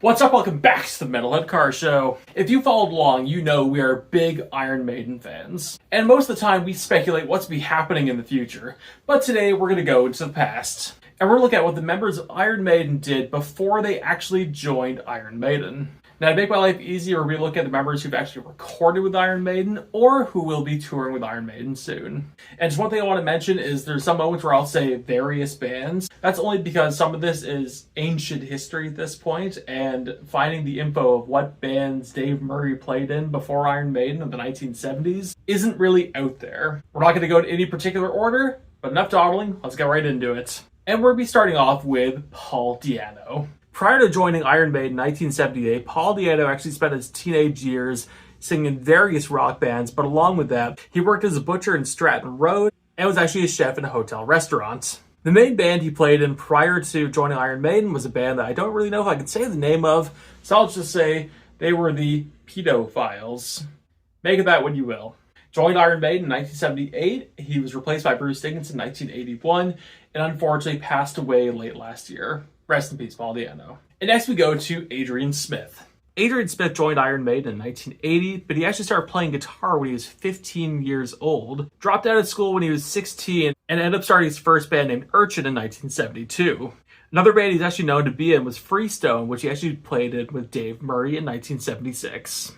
What's up? Welcome back to the Metalhead Car Show. If you followed along, you know we are big Iron Maiden fans. And most of the time we speculate what's to be happening in the future. But today we're going to go into the past. And we're going to look at what the members of Iron Maiden did before they actually joined Iron Maiden. Now, to make my life easier, we look at the members who've actually recorded with Iron Maiden or who will be touring with Iron Maiden soon. And just one thing I want to mention is there's some moments where I'll say various bands. That's only because some of this is ancient history at this point, and finding the info of what bands Dave Murray played in before Iron Maiden in the 1970s isn't really out there. We're not going to go in any particular order, but enough dawdling, let's get right into it. And we'll be starting off with Paul Di'Anno. Prior to joining Iron Maiden in 1978, Paul Di'Anno actually spent his teenage years singing in various rock bands, but along with that, he worked as a butcher in Stratton Road and was actually a chef in a hotel restaurant. The main band he played in prior to joining Iron Maiden was a band that I don't really know if I can say the name of, so I'll just say they were the Pedophiles. Make of that what you will. Joined Iron Maiden in 1978, he was replaced by Bruce Dickinson in 1981, and unfortunately passed away late last year. Rest in peace, Paul Di'Anno. And next we go to Adrian Smith. Adrian Smith joined Iron Maiden in 1980, but he actually started playing guitar when he was 15 years old, dropped out of school when he was 16, and ended up starting his first band named Urchin in 1972. Another band he's actually known to be in was Freestone, which he actually played in with Dave Murray in 1976.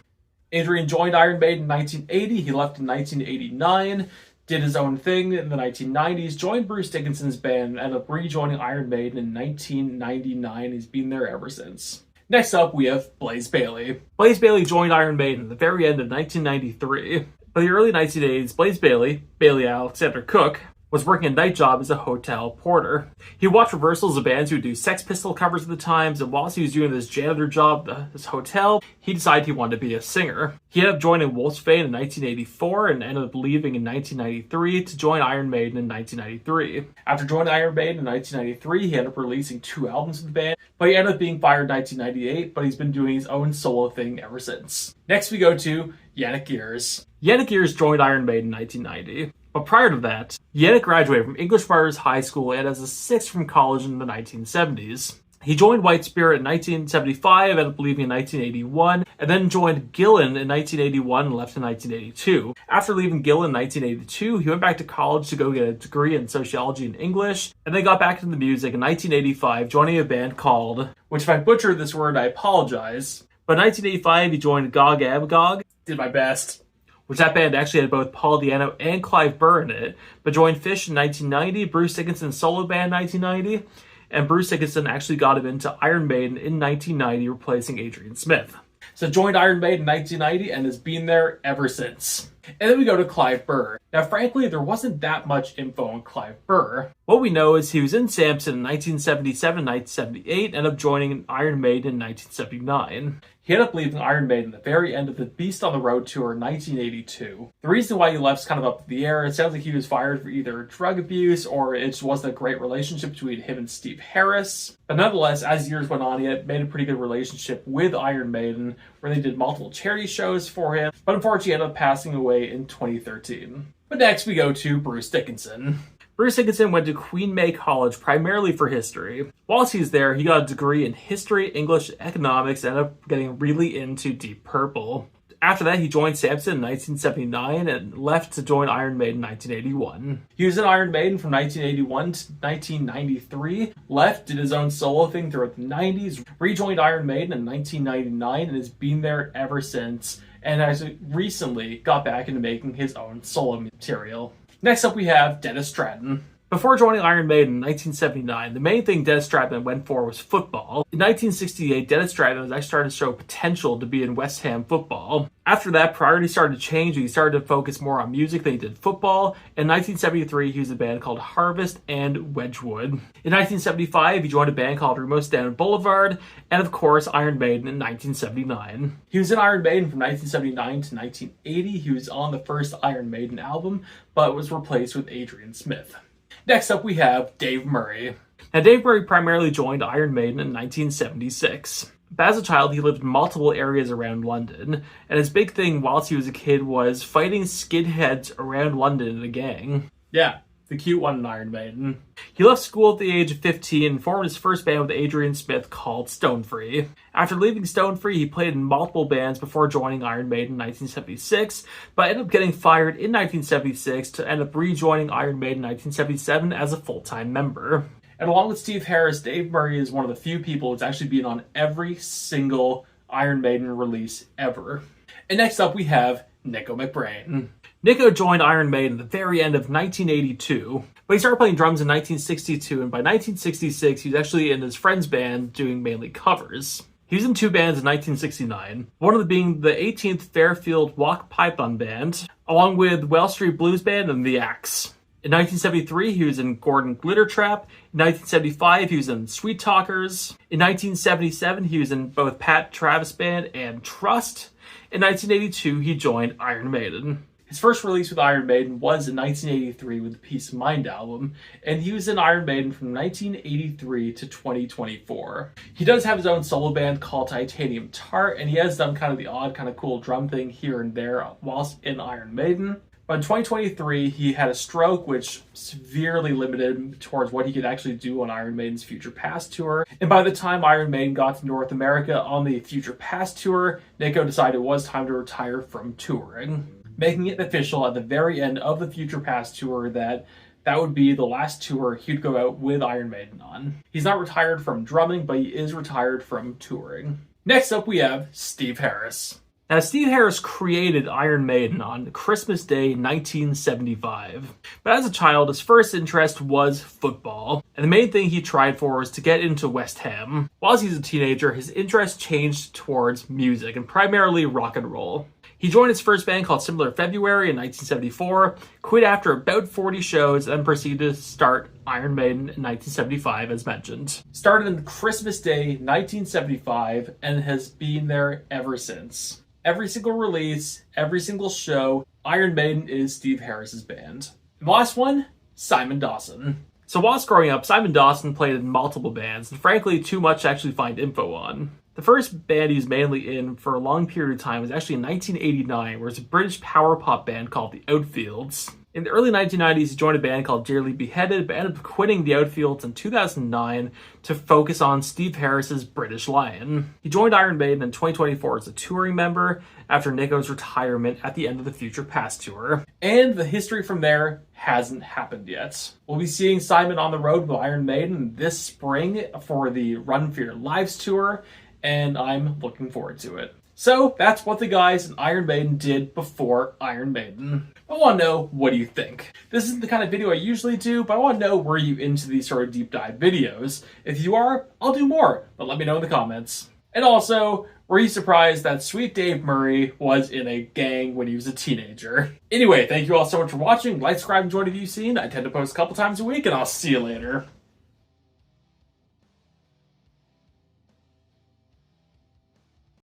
Adrian joined Iron Maiden in 1980, he left in 1989, did his own thing in the 1990s, joined Bruce Dickinson's band, and ended up rejoining Iron Maiden in 1999. He's been there ever since. Next up, we have Blaze Bayley. Blaze Bayley joined Iron Maiden at the very end of 1993. By the early 1980s, Blaze Bayley, Bailey Alexander Cook, was working a night job as a hotel porter. He watched reversals of bands who would do Sex Pistol covers at the times, and whilst he was doing this janitor job at this hotel, he decided he wanted to be a singer. He ended up joining Wolfsbane in 1984 and ended up leaving in 1993 to join Iron Maiden in 1993. After joining Iron Maiden in 1993, he ended up releasing 2 albums with the band, but he ended up being fired in 1998, but he's been doing his own solo thing ever since. Next we go to Yannick Gears. Yannick Gears joined Iron Maiden in 1990. But prior to that, Yannick graduated from English Brothers High School and as a sixth from college in the 1970s. He joined White Spirit in 1975, ended up leaving in 1981, and then joined Gillan in 1981 and left in 1982. After leaving Gillan in 1982, he went back to college to go get a degree in sociology and English, and then got back into the music in 1985, joining a band called, which if I butchered this word, I apologize, but in 1985 he joined Gog Magog, did my best, which that band actually had both Paul Di'Anno and Clive Burr in it, but joined Fish in 1990, Bruce Dickinson's solo band in 1990, and Bruce Dickinson actually got him into Iron Maiden in 1990, replacing Adrian Smith. So joined Iron Maiden in 1990 and has been there ever since. And then we go to Clive Burr. Now, frankly, there wasn't that much info on Clive Burr. What we know is he was in Samson in 1977, 1978, ended up joining Iron Maiden in 1979. He ended up leaving Iron Maiden at the very end of the Beast on the Road tour in 1982. The reason why he left is kind of up in the air. It sounds like he was fired for either drug abuse or it just wasn't a great relationship between him and Steve Harris. But nonetheless, as years went on, he had made a pretty good relationship with Iron Maiden, where they did multiple charity shows for him, but unfortunately he ended up passing away in 2013. But next we go to Bruce Dickinson. Bruce Dickinson went to Queen May College primarily for history. Whilst he was there, he got a degree in history, English, economics, and ended up getting really into Deep Purple. After that, he joined Samson in 1979 and left to join Iron Maiden in 1981. He was in Iron Maiden from 1981 to 1993, left, did his own solo thing throughout the 90s, rejoined Iron Maiden in 1999, and has been there ever since, and has recently got back into making his own solo material. Next up we have Dennis Stratton. Before joining Iron Maiden in 1979, the main thing Dennis Stratton went for was football. In 1968, Dennis Stratton was actually starting to show potential to be in West Ham football. After that, priorities started to change and he started to focus more on music than he did football. In 1973, he was in a band called Harvest and Wedgwood. In 1975, he joined a band called Ramos Down Boulevard, and of course, Iron Maiden in 1979. He was in Iron Maiden from 1979 to 1980. He was on the first Iron Maiden album, but was replaced with Adrian Smith. Next up, we have Dave Murray. Now, Dave Murray primarily joined Iron Maiden in 1976. But as a child, he lived in multiple areas around London, and his big thing whilst he was a kid was fighting skinheads around London in a gang. Yeah, the cute one in Iron Maiden. He left school at the age of 15 and formed his first band with Adrian Smith called Stonefree. After leaving Stonefree, he played in multiple bands before joining Iron Maiden in 1976, but ended up getting fired in 1976 to end up rejoining Iron Maiden in 1977 as a full-time member. And along with Steve Harris, Dave Murray is one of the few people who's actually been on every single Iron Maiden release ever. And next up we have Nico McBrain. Nico joined Iron Maiden at the very end of 1982, but he started playing drums in 1962, and by 1966 he was actually in his friend's band doing mainly covers. He was in two bands in 1969, one of them being the 18th Fairfield Walk Python Band, along with Well Street Blues Band and The Axe. In 1973, he was in Gordon Glitter Trap. In 1975, he was in Sweet Talkers. In 1977, he was in both Pat Travis Band and Trust. In 1982, he joined Iron Maiden. His first release with Iron Maiden was in 1983 with the Peace of Mind album, and he was in Iron Maiden from 1983 to 2024. He does have his own solo band called Titanium Tart, and he has done kind of the odd, kind of cool drum thing here and there whilst in Iron Maiden. But in 2023, he had a stroke which severely limited him towards what he could actually do on Iron Maiden's Future Past tour. And by the time Iron Maiden got to North America on the Future Past tour, Nico decided it was time to retire from touring, making it official at the very end of the Future Past tour that would be the last tour he'd go out with Iron Maiden on. He's not retired from drumming, but he is retired from touring. Next up, we have Steve Harris. Now, Steve Harris created Iron Maiden on Christmas Day 1975. But as a child, his first interest was football, and the main thing he tried for was to get into West Ham. While he was a teenager, his interest changed towards music, and primarily rock and roll. He joined his first band called Similar February in 1974, quit after about 40 shows, and proceeded to start Iron Maiden in 1975, as mentioned. Started on Christmas Day 1975, and has been there ever since. Every single release, every single show, Iron Maiden is Steve Harris's band. And the last one, Simon Dawson. So whilst growing up, Simon Dawson played in multiple bands, and frankly too much to actually find info on. The first band he was mainly in for a long period of time was actually in 1989, where it's a British power pop band called the Outfields. In the early 1990s, he joined a band called Dearly Beheaded, but ended up quitting the Outfields in 2009 to focus on Steve Harris's British Lion. He joined Iron Maiden in 2024 as a touring member after Nico's retirement at the end of the Future Past tour. And the history from there hasn't happened yet. We'll be seeing Simon on the road with Iron Maiden this spring for the Run for Your Lives tour, and I'm looking forward to it. So that's what the guys in Iron Maiden did before Iron Maiden. I want to know, what do you think? This isn't the kind of video I usually do, but I want to know, were you into these sort of deep dive videos? If you are, I'll do more, but let me know in the comments. And also, were you surprised that sweet Dave Murray was in a gang when he was a teenager? Anyway, thank you all so much for watching. Like, subscribe, enjoy the view scene. I tend to post a couple times a week, and I'll see you later.